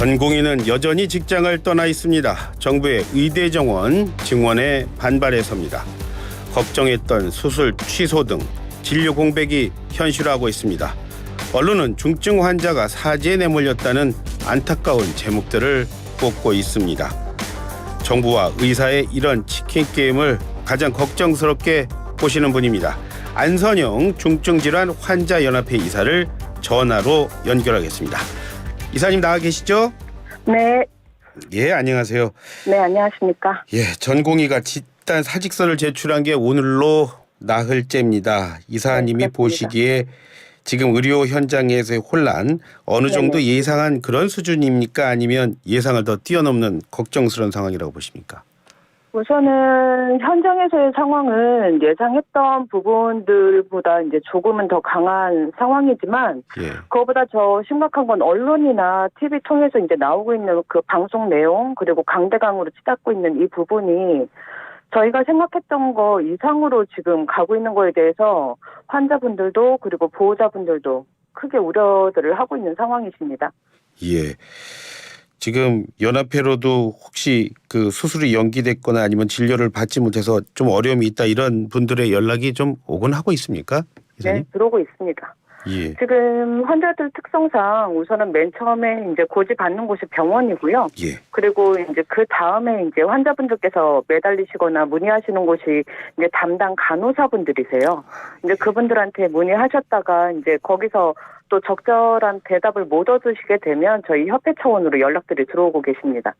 전공의는 여전히 직장을 떠나 있습니다. 정부의 의대 정원 증원에 반발해 섭니다. 걱정했던 수술 취소 등 진료 공백이 현실화하고 있습니다. 언론은 중증 환자가 사지에 내몰렸다는 안타까운 제목들을 뽑고 있습니다. 정부와 의사의 이런 치킨 게임을 가장 걱정스럽게 보시는 분입니다. 안선영 중증질환 환자연합회 이사를 전화로 연결하겠습니다. 이사님 나와 계시죠? 네. 예, 안녕하세요. 네, 안녕하십니까. 예, 전공의가 집단 사직서를 제출한 게 오늘로 나흘째입니다. 이사님이 네, 보시기에 지금 의료 현장에서의 혼란 어느 정도 네네. 예상한 그런 수준입니까? 아니면 예상을 더 뛰어넘는 걱정스러운 상황이라고 보십니까? 우선은 현장에서의 상황은 예상했던 부분들보다 이제 조금은 더 강한 상황이지만 예. 그거보다 더 심각한 건 언론이나 TV 통해서 이제 나오고 있는 그 방송 내용 그리고 강대강으로 치닫고 있는 이 부분이 저희가 생각했던 거 이상으로 지금 가고 있는 거에 대해서 환자분들도 그리고 보호자분들도 크게 우려들을 하고 있는 상황이십니다. 예. 지금 연합회로도 혹시 그 수술이 연기됐거나 아니면 진료를 받지 못해서 좀 어려움이 있다 이런 분들의 연락이 좀 오곤 하고 있습니까? 이사님? 네, 들어오고 있습니다. 예. 지금 환자들 특성상 우선은 맨 처음에 이제 고지 받는 곳이 병원이고요. 예. 그리고 이제 그 다음에 이제 환자분들께서 매달리시거나 문의하시는 곳이 이제 담당 간호사분들이세요. 이제 그분들한테 문의하셨다가 이제 거기서 또 적절한 대답을 못 얻으시게 되면 저희 협회 차원으로 연락들이 들어오고 계십니다.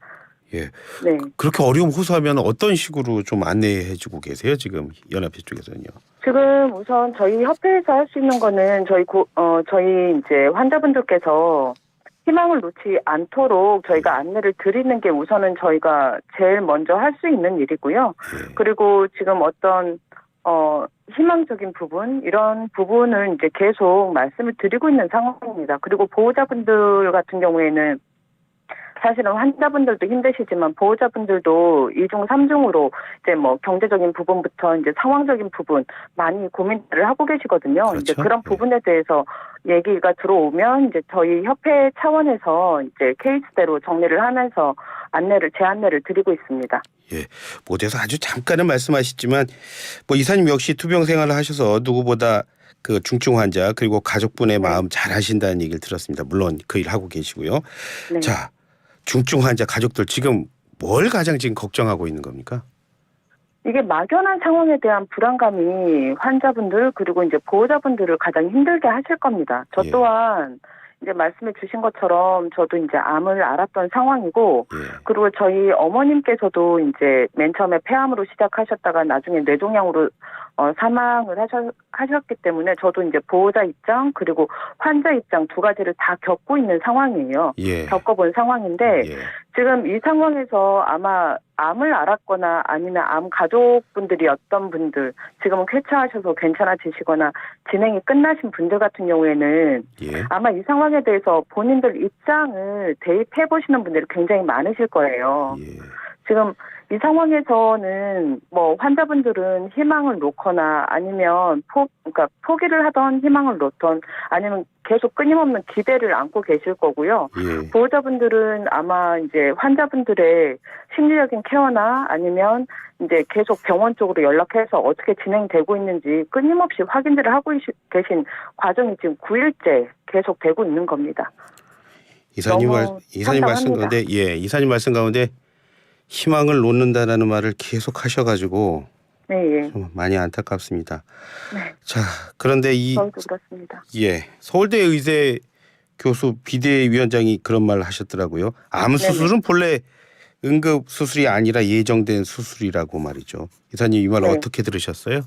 예. 네. 그렇게 어려움 호소하면 어떤 식으로 좀 안내해주고 계세요? 지금 연합회 쪽에서는요. 지금 우선 저희 협회에서 할 수 있는 거는 저희 이제 환자분들께서 희망을 놓지 않도록 저희가 안내를 드리는 게 우선은 저희가 제일 먼저 할 수 있는 일이고요. 예. 그리고 지금 어떤 희망적인 부분 이런 부분을 이제 계속 말씀을 드리고 있는 상황입니다. 그리고 보호자분들 같은 경우에는 사실은 환자분들도 힘드시지만 보호자분들도 2중, 3중으로 이제 뭐 경제적인 부분부터 이제 상황적인 부분 많이 고민들을 하고 계시거든요. 그렇죠. 이제 그런 부분에 대해서 얘기가 들어오면 이제 저희 협회 차원에서 이제 케이스대로 정리를 하면서 제 안내를 드리고 있습니다. 예. 못해서 아주 잠깐은 말씀하셨지만 뭐 이사님 역시 투병 생활을 하셔서 누구보다 그 중증 환자 그리고 가족분의 마음 잘 하신다는 얘기를 들었습니다. 물론 그 일 하고 계시고요. 네. 자, 중증 환자 가족들 지금 뭘 가장 지금 걱정하고 있는 겁니까? 이게 막연한 상황에 대한 불안감이 환자분들 그리고 이제 보호자분들을 가장 힘들게 하실 겁니다. 저 예. 또한 이제 말씀해 주신 것처럼 저도 이제 암을 앓았던 상황이고 예. 그리고 저희 어머님께서도 이제 맨 처음에 폐암으로 시작하셨다가 나중에 뇌종양으로 사망을 하셨기 때문에 저도 이제 보호자 입장 그리고 환자 입장 두 가지를 다 겪고 있는 상황이에요. 예. 겪어본 상황인데 예. 지금 이 상황에서 아마 암을 앓았거나 아니면 암 가족분들이 어떤 분들 지금은 쾌차하셔서 괜찮아지시거나 진행이 끝나신 분들 같은 경우에는 예. 아마 이 상황에 대해서 본인들 입장을 대입해 보시는 분들이 굉장히 많으실 거예요. 예. 지금 이 상황에서는 뭐 환자분들은 희망을 놓거나 아니면 그러니까 포기를 하던 희망을 놓던 아니면 계속 끊임없는 기대를 안고 계실 거고요. 예. 보호자분들은 아마 이제 환자분들의 심리적인 케어나 아니면 이제 계속 병원 쪽으로 연락해서 어떻게 진행되고 있는지 끊임없이 확인들을 하고 계신 과정이 지금 9일째 계속 되고 있는 겁니다. 이사님 말씀 황당합니다. 가운데 이사님 말씀 가운데 희망을 놓는다라는 말을 계속 하셔가지고 네, 예. 좀 많이 안타깝습니다. 네. 자, 그런데 저희도 그렇습니다. 서울대 의대 교수 비대위원장이 그런 말을 하셨더라고요. 암 수술은 본래 응급 수술이 아니라 예정된 수술이라고 말이죠. 이사님 이 말 네. 어떻게 들으셨어요?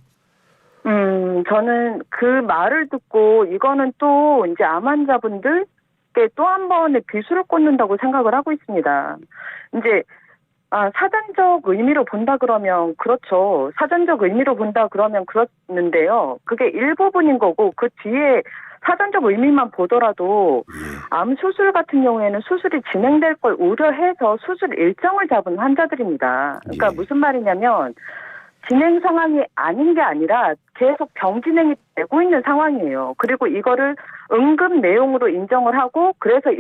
저는 그 말을 듣고 이거는 또 이제 암 환자분들께 또 한 번의 비수를 꽂는다고 생각을 하고 있습니다. 이제 사전적 의미로 본다 그러면 그렇죠. 사전적 의미로 본다 그러면 그렇는데요. 그게 일부분인 거고 그 뒤에 사전적 의미만 보더라도 암 수술 같은 경우에는 수술이 진행될 걸 우려해서 수술 일정을 잡은 환자들입니다. 그러니까 무슨 말이냐면 진행 상황이 아닌 게 아니라 계속 병 진행이 되고 있는 상황이에요. 그리고 이거를 응급 내용으로 인정을 하고 그래서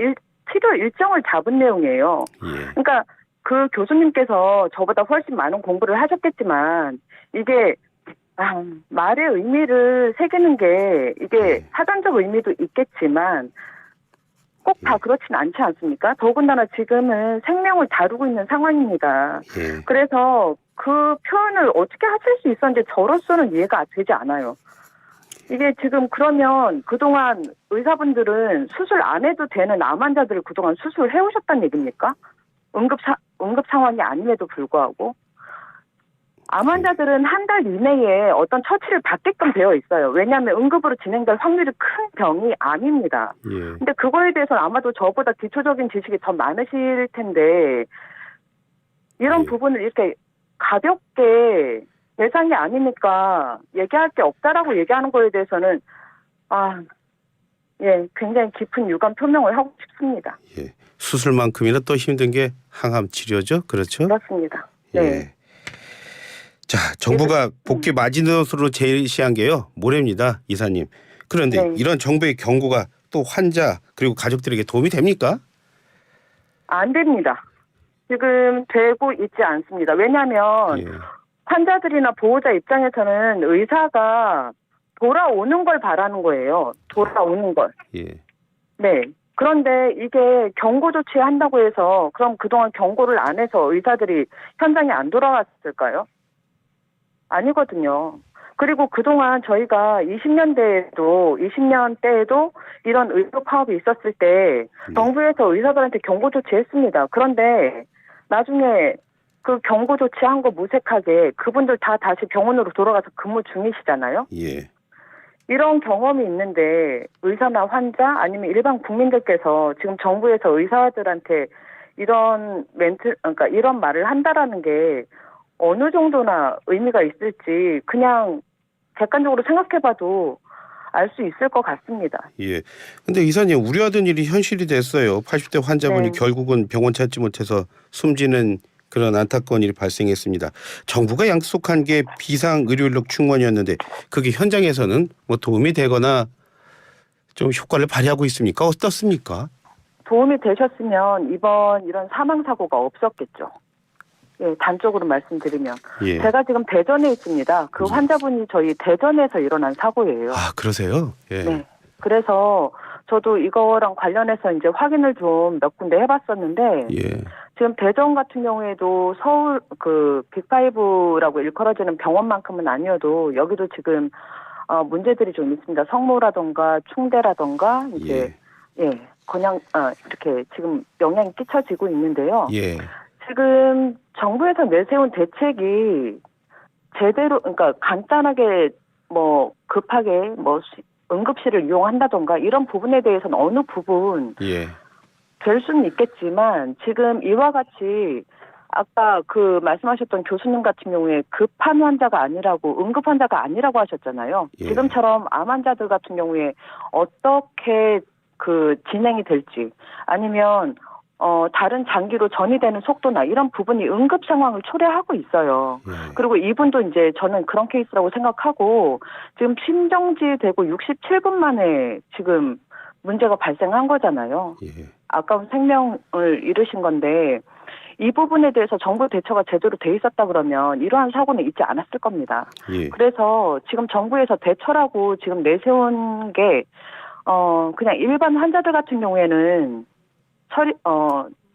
치료 일정을 잡은 내용이에요. 예. 그러니까 그 교수님께서 저보다 훨씬 많은 공부를 하셨겠지만 이게 말의 의미를 새기는 게 이게 예. 사전적 의미도 있겠지만 꼭 다 그렇진 않지 않습니까? 더군다나 지금은 생명을 다루고 있는 상황입니다. 예. 그래서 그 표현을 어떻게 하실 수 있었는지 저로서는 이해가 되지 않아요. 이게 지금 그러면 그동안 의사분들은 수술 안 해도 되는 암 환자들을 그동안 수술해 오셨다는 얘기입니까? 응급 상황이 아님에도 불구하고. 암 환자들은 한 달 이내에 어떤 처치를 받게끔 되어 있어요. 왜냐하면 응급으로 진행될 확률이 큰 병이 암입니다. 예. 근데 그거에 대해서는 아마도 저보다 기초적인 지식이 더 많으실 텐데 이런 예. 부분을 이렇게 가볍게 예상이 아니니까 얘기할 게 없다라고 얘기하는 거에 대해서는 굉장히 깊은 유감 표명을 하고 싶습니다. 예. 수술만큼이나 또 힘든 게 항암 치료죠. 그렇죠? 그렇습니다. 예. 네. 자, 정부가 복귀 마지노선으로 제시한 게요. 모레입니다, 이사님. 그런데 네. 이런 정부의 경고가 또 환자 그리고 가족들에게 도움이 됩니까? 안 됩니다. 지금 되고 있지 않습니다. 왜냐하면 예. 환자들이나 보호자 입장에서는 의사가 돌아오는 걸 바라는 거예요. 돌아오는 걸. 예. 네. 그런데 이게 경고 조치한다고 해서 그럼 그동안 경고를 안 해서 의사들이 현장에 안 돌아왔을까요? 아니거든요. 그리고 그동안 저희가 20년 때에도 이런 의료 파업이 있었을 때 정부에서 의사들한테 경고 조치했습니다. 그런데 나중에 그 경고 조치한 거 무색하게 그분들 다 다시 병원으로 돌아가서 근무 중이시잖아요. 예. 이런 경험이 있는데 의사나 환자 아니면 일반 국민들께서 지금 정부에서 의사들한테 이런 그러니까 이런 말을 한다라는 게 어느 정도나 의미가 있을지 그냥 객관적으로 생각해봐도 알 수 있을 것 같습니다. 예. 근데 이사님 우려하던 일이 현실이 됐어요. 80대 환자분이 네. 결국은 병원 찾지 못해서 숨지는 그런 안타까운 일이 발생했습니다. 정부가 약속한 게 비상의료인력 충원이었는데 그게 현장에서는 뭐 도움이 되거나 좀 효과를 발휘하고 있습니까? 어떻습니까? 도움이 되셨으면 이번 이런 사망사고가 없었겠죠. 예, 단적으로 말씀드리면. 예. 제가 지금 대전에 있습니다. 그 예. 환자분이 저희 대전에서 일어난 사고예요. 아, 그러세요? 예. 네. 그래서 저도 이거랑 관련해서 이제 확인을 좀 몇 군데 해봤었는데 예. 지금 대전 같은 경우에도 서울 그 빅5라고 일컬어지는 병원만큼은 아니어도 여기도 지금 문제들이 좀 있습니다. 성모라던가 충대라던가 이제 그냥 이렇게 지금 영향이 끼쳐지고 있는데요. 예. 지금 정부에서 내세운 대책이 제대로 그러니까 간단하게 뭐 급하게 뭐 응급실을 이용한다던가 이런 부분에 대해서는 어느 부분 예. 될 수는 있겠지만 지금 이와 같이 아까 그 말씀하셨던 교수님 같은 경우에 급한 환자가 아니라고 응급 환자가 아니라고 하셨잖아요. 예. 지금처럼 암 환자들 같은 경우에 어떻게 그 진행이 될지 아니면 다른 장기로 전이되는 속도나 이런 부분이 응급 상황을 초래하고 있어요. 예. 그리고 이분도 이제 저는 그런 케이스라고 생각하고 지금 심정지되고 67분 만에 지금 문제가 발생한 거잖아요. 예. 아까운 생명을 잃으신 건데 이 부분에 대해서 정부 대처가 제대로 돼 있었다 그러면 이러한 사고는 있지 않았을 겁니다. 예. 그래서 지금 정부에서 대처라고 지금 내세운 게 그냥 일반 환자들 같은 경우에는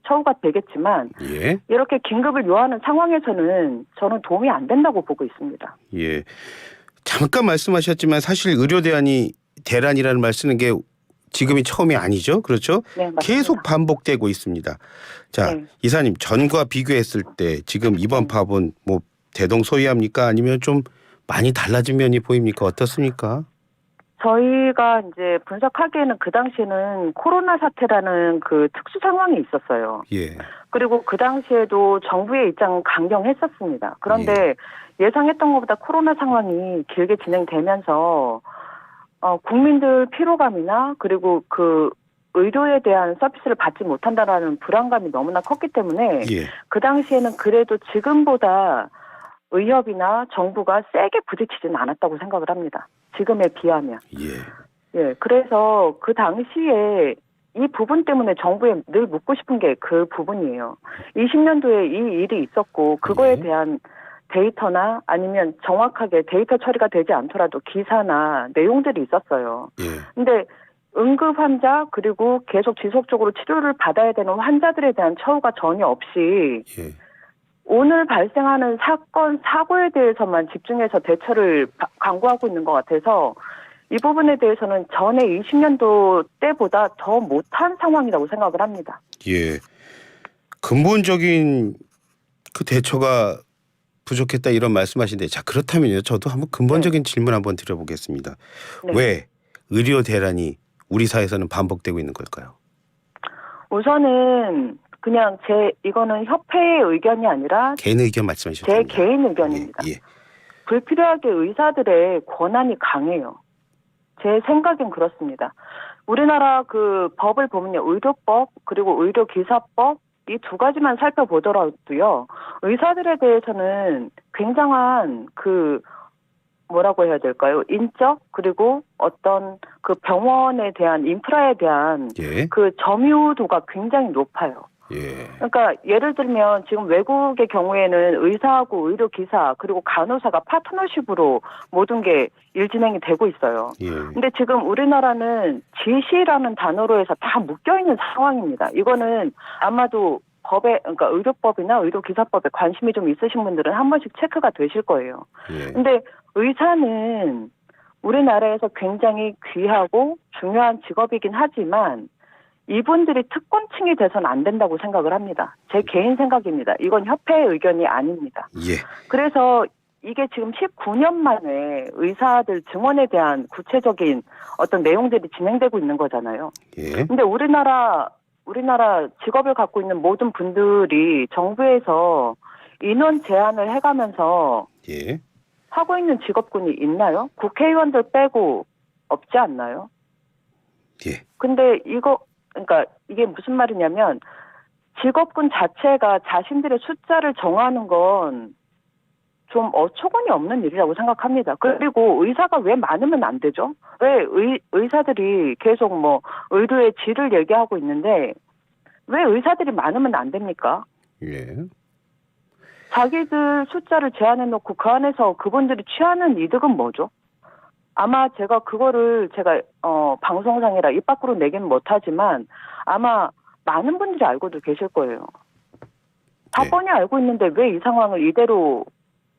처우가 되겠지만 예. 이렇게 긴급을 요하는 상황에서는 저는 도움이 안 된다고 보고 있습니다. 예. 잠깐 말씀하셨지만 사실 대란이라는 말 쓰는 게 지금이 처음이 아니죠. 그렇죠? 네, 맞습니다. 계속 반복되고 있습니다. 자, 네. 이사님 전과 비교했을 때 지금 이번 파업은 뭐 대동소이합니까? 아니면 좀 많이 달라진 면이 보입니까? 어떻습니까? 저희가 이제 분석하기에는 그 당시에는 코로나 사태라는 그 특수 상황이 있었어요. 예. 그리고 그 당시에도 정부의 입장은 강경했었습니다. 그런데 예상했던 것보다 코로나 상황이 길게 진행되면서 국민들 피로감이나 그리고 그 의료에 대한 서비스를 받지 못한다라는 불안감이 너무나 컸기 때문에 예. 그 당시에는 그래도 지금보다 의협이나 정부가 세게 부딪히지는 않았다고 생각을 합니다. 지금에 비하면. 예. 예, 그래서 그 당시에 이 부분 때문에 정부에 늘 묻고 싶은 게 그 부분이에요. 20년도에 이 일이 있었고 그거에 네. 대한 데이터나 아니면 정확하게 데이터 처리가 되지 않더라도 기사나 내용들이 있었어요. 예. 근데 응급 환자 그리고 계속 지속적으로 치료를 받아야 되는 환자들에 대한 처우가 전혀 없이 예. 오늘 발생하는 사건, 사고에 대해서만 집중해서 대처를 강구하고 있는 것 같아서 이 부분에 대해서는 전에 20년도 때보다 더 못한 상황이라고 생각을 합니다. 예. 근본적인 그 대처가 부족했다 이런 말씀하신데 자 그렇다면요. 저도 한번 근본적인 질문 한번 드려보겠습니다. 네. 왜 의료 대란이 우리 사회에서는 반복되고 있는 걸까요? 우선은 그냥 이거는 협회의 의견이 아니라 개인 의견 말씀해 제 주셨습니다. 개인 의견입니다. 예. 불필요하게 의사들의 권한이 강해요. 제 생각엔 그렇습니다. 우리나라 그 법을 보면요. 의료법 그리고 의료기사법 이 두 가지만 살펴보더라도요. 의사들에 대해서는 굉장한 그 뭐라고 해야 될까요? 인적 그리고 어떤 그 병원에 대한 인프라에 대한 예. 그 점유도가 굉장히 높아요. 예. 그러니까 예를 들면 지금 외국의 경우에는 의사하고 의료기사 그리고 간호사가 파트너십으로 모든 게 일 진행이 되고 있어요. 예. 근데 지금 우리나라는 지시라는 단어로 해서 다 묶여있는 상황입니다. 이거는 아마도 그러니까 의료법이나 의료기사법에 관심이 좀 있으신 분들은 한 번씩 체크가 되실 거예요. 예. 근데 의사는 우리나라에서 굉장히 귀하고 중요한 직업이긴 하지만 이분들이 특권층이 돼서는 안 된다고 생각을 합니다. 제 개인 생각입니다. 이건 협회의 의견이 아닙니다. 예. 그래서 이게 지금 19년 만에 의사들 증언에 대한 구체적인 어떤 내용들이 진행되고 있는 거잖아요. 예. 근데 우리나라 직업을 갖고 있는 모든 분들이 정부에서 인원 제한을 해가면서 예. 하고 있는 직업군이 있나요? 국회의원들 빼고 없지 않나요? 예. 근데 그러니까 이게 무슨 말이냐면 직업군 자체가 자신들의 숫자를 정하는 건 좀 어처구니 없는 일이라고 생각합니다. 그리고 의사가 왜 많으면 안 되죠? 왜 의사들이 계속 뭐 의료의 질을 얘기하고 있는데 왜 의사들이 많으면 안 됩니까? 예. 자기들 숫자를 제한해 놓고 그 안에서 그분들이 취하는 이득은 뭐죠? 아마 제가 방송상이라 입 밖으로 내기는 못하지만 아마 많은 분들이 알고도 계실 거예요. 다 네. 뻔히 알고 있는데 왜 이 상황을 이대로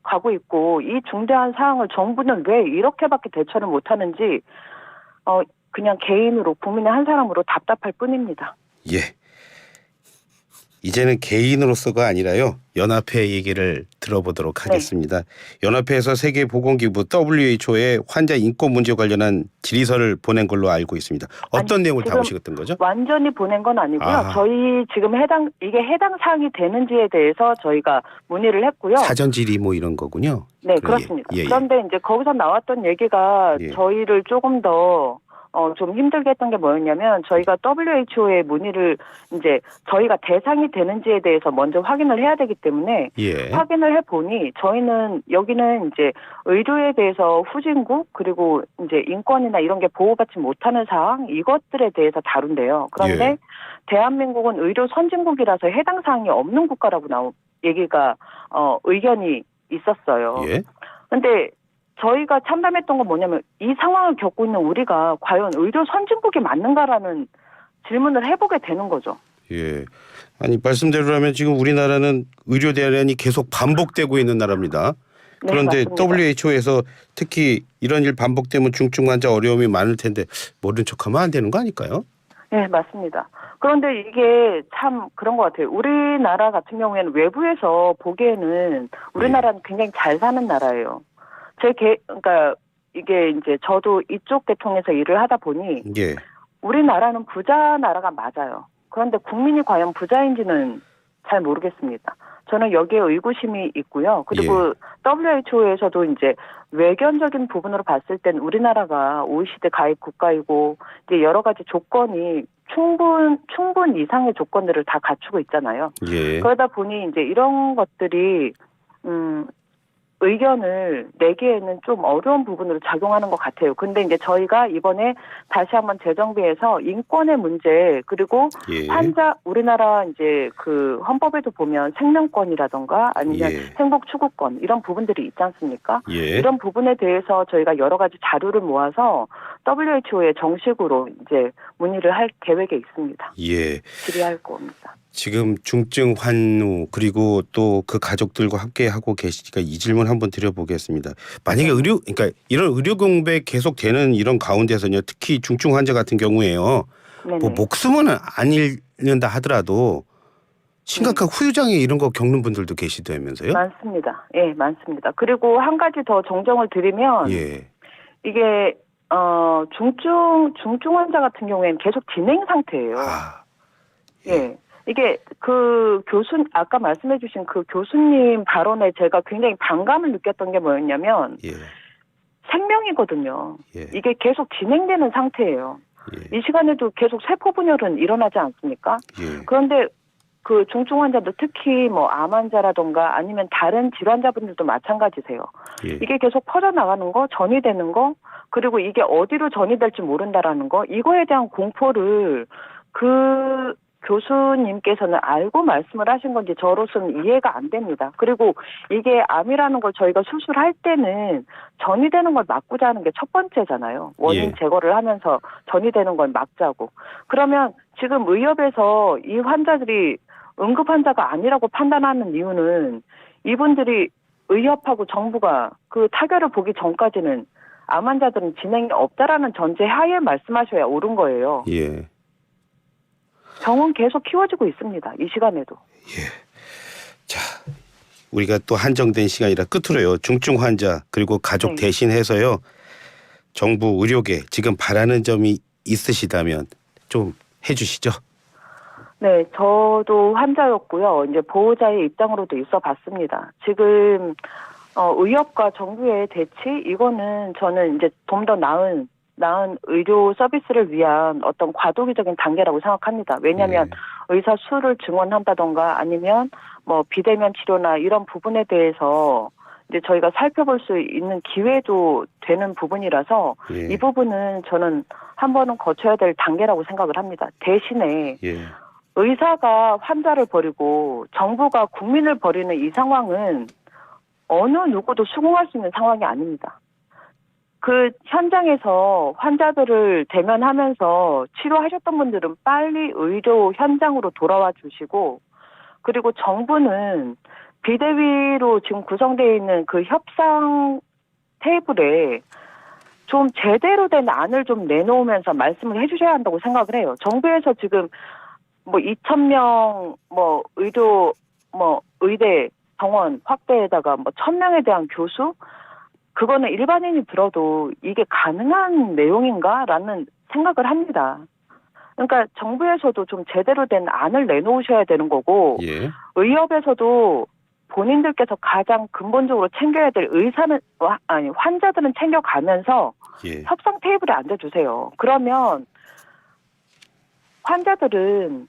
가고 있고 이 중대한 사항을 정부는 왜 이렇게밖에 대처를 못하는지 그냥 개인으로 국민의 한 사람으로 답답할 뿐입니다. 예. 이제는 개인으로서가 아니라요. 연합회 얘기를 들어보도록 하겠습니다. 연합회에서 세계보건기구 WHO에 환자 인권 문제 관련한 질의서를 보낸 걸로 알고 있습니다. 어떤 아니, 내용을 지금 담으셨던 거죠? 완전히 보낸 건 아니고요. 아하. 저희 지금 이게 해당 사항이 되는지에 대해서 저희가 문의를 했고요. 사전 질의 뭐 이런 거군요. 네, 그래, 그렇습니다. 예, 예. 그런데 이제 거기서 나왔던 얘기가 예. 저희를 조금 더 좀 힘들게 했던 게 뭐였냐면 저희가 WHO에 문의를 이제 저희가 대상이 되는지에 대해서 먼저 확인을 해야 되기 때문에 예. 확인을 해보니 저희는 여기는 이제 의료에 대해서 후진국 그리고 이제 인권이나 이런 게 보호받지 못하는 사항 이것들에 대해서 다룬대요. 그런데 예. 대한민국은 의료 선진국이라서 해당 사항이 없는 국가라고 얘기가 의견이 있었어요. 예. 근데 저희가 참담했던 건 뭐냐면 이 상황을 겪고 있는 우리가 과연 의료 선진국이 맞는가라는 질문을 해보게 되는 거죠. 예. 아니 말씀대로라면 지금 우리나라는 의료 대란이 계속 반복되고 있는 나라입니다. 네, 그런데 맞습니다. WHO에서 특히 이런 일 반복되면 중증 환자 어려움이 많을 텐데 모른 척하면 안 되는 거 아닐까요? 네, 맞습니다. 그런데 이게 참 그런 것 같아요. 우리나라 같은 경우에는 외부에서 보기에는 우리나라는 굉장히 잘 사는 나라예요. 그러니까 이게 이제 저도 이쪽 계통에서 일을 하다 보니 예. 우리나라는 부자 나라가 맞아요. 그런데 국민이 과연 부자인지는 잘 모르겠습니다. 저는 여기에 의구심이 있고요. 그리고 WHO에서도 이제 외견적인 부분으로 봤을 땐 우리나라가 OECD 가입 국가이고 이제 여러 가지 조건이 충분 이상의 조건들을 다 갖추고 있잖아요. 예. 그러다 보니 이제 이런 것들이 의견을 내기에는 좀 어려운 부분으로 작용하는 것 같아요. 근데 이제 저희가 이번에 다시 한번 재정비해서 인권의 문제 그리고 예. 환자 우리나라 이제 그 헌법에도 보면 생명권이라던가 아니면 예. 행복 추구권 이런 부분들이 있지 않습니까? 예. 이런 부분에 대해서 저희가 여러 가지 자료를 모아서 WHO에 정식으로 이제 문의를 할 계획에 있습니다. 예. 질의할 겁니다. 지금 중증 환우 그리고 또 그 가족들과 함께 하고 계시니까 이 질문 한번 드려보겠습니다. 만약에 그러니까 이런 의료 공백 계속되는 이런 가운데서는요, 특히 중증 환자 같은 경우에요, 네네. 뭐 목숨은 안 잃는다 하더라도 심각한 후유장애 이런 거 겪는 분들도 계시다면서요? 많습니다. 예, 많습니다. 그리고 한 가지 더 정정을 드리면 예. 이게 중증 환자 같은 경우에는 계속 진행 상태예요. 아. 예. 이게 그 아까 말씀해주신 그 교수님 발언에 제가 굉장히 반감을 느꼈던 게 뭐였냐면 예. 생명이거든요. 예. 이게 계속 진행되는 상태예요. 예. 이 시간에도 계속 세포 분열은 일어나지 않습니까? 예. 그런데 그 중증 환자도 특히 뭐 암 환자라던가 아니면 다른 질환자분들도 마찬가지세요. 예. 이게 계속 퍼져나가는 거, 전이되는 거, 그리고 이게 어디로 전이될지 모른다라는 거, 이거에 대한 공포를 그 교수님께서는 알고 말씀을 하신 건지 저로서는 이해가 안 됩니다. 그리고 이게 암이라는 걸 저희가 수술할 때는 전이되는 걸 막고자 하는 게 첫 번째잖아요. 원인 예. 제거를 하면서 전이되는 걸 막자고. 그러면 지금 의협에서 이 환자들이 응급 환자가 아니라고 판단하는 이유는 이분들이 의협하고 정부가 그 타결을 보기 전까지는 암 환자들은 진행이 없다라는 전제 하에 말씀하셔야 옳은 거예요. 예. 병원 계속 키워지고 있습니다. 이 시간에도. 예. 자, 우리가 또 한정된 시간이라 끝으로요. 중증 환자 그리고 가족 네. 대신해서요. 정부 의료계 지금 바라는 점이 있으시다면 좀 해주시죠. 네, 저도 환자였고요. 이제 보호자의 입장으로도 있어 봤습니다. 지금 의협과 정부의 대치 이거는 저는 이제 좀 더 나은 의료 서비스를 위한 어떤 과도기적인 단계라고 생각합니다. 왜냐하면 의사 수를 증원한다던가 아니면 뭐 비대면 치료나 이런 부분에 대해서 이제 저희가 살펴볼 수 있는 기회도 되는 부분이라서 예. 이 부분은 저는 한 번은 거쳐야 될 단계라고 생각을 합니다. 대신에 예. 의사가 환자를 버리고 정부가 국민을 버리는 이 상황은 어느 누구도 수긍할 수 있는 상황이 아닙니다. 그 현장에서 환자들을 대면하면서 치료하셨던 분들은 빨리 의료 현장으로 돌아와 주시고, 그리고 정부는 비대위로 지금 구성되어 있는 그 협상 테이블에 좀 제대로 된 안을 좀 내놓으면서 말씀을 해주셔야 한다고 생각을 해요. 정부에서 지금 뭐 2,000명 뭐 의대 병원 확대에다가 뭐 1,000명에 대한 교수, 그거는 일반인이 들어도 이게 가능한 내용인가라는 생각을 합니다. 그러니까 정부에서도 좀 제대로 된 안을 내놓으셔야 되는 거고, 예. 의협에서도 본인들께서 가장 근본적으로 챙겨야 될 환자들은 챙겨가면서 예. 협상 테이블에 앉아주세요. 그러면 환자들은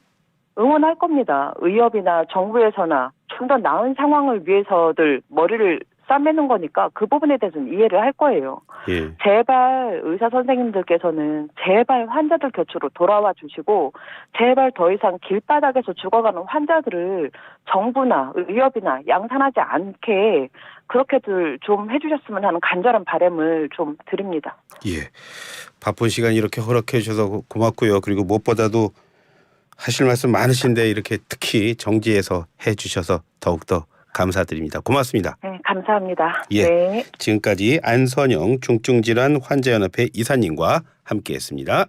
응원할 겁니다. 의협이나 정부에서나 좀 더 나은 상황을 위해서들 머리를 싸매는 거니까 그 부분에 대해서는 이해를 할 거예요. 예. 제발 의사 선생님들께서는 제발 환자들 곁으로 돌아와 주시고, 제발 더 이상 길바닥에서 죽어가는 환자들을 정부나 의협이나 양산하지 않게 그렇게들 좀 해주셨으면 하는 간절한 바람을 좀 드립니다. 예. 바쁜 시간 이렇게 허락해 주셔서 고맙고요. 그리고 무엇보다도 하실 말씀 많으신데 이렇게 특히 정지해서 해 주셔서 더욱더 감사드립니다. 고맙습니다. 네, 감사합니다. 예. 네. 지금까지 안선영 중증질환 환자연합회 이사님과 함께했습니다.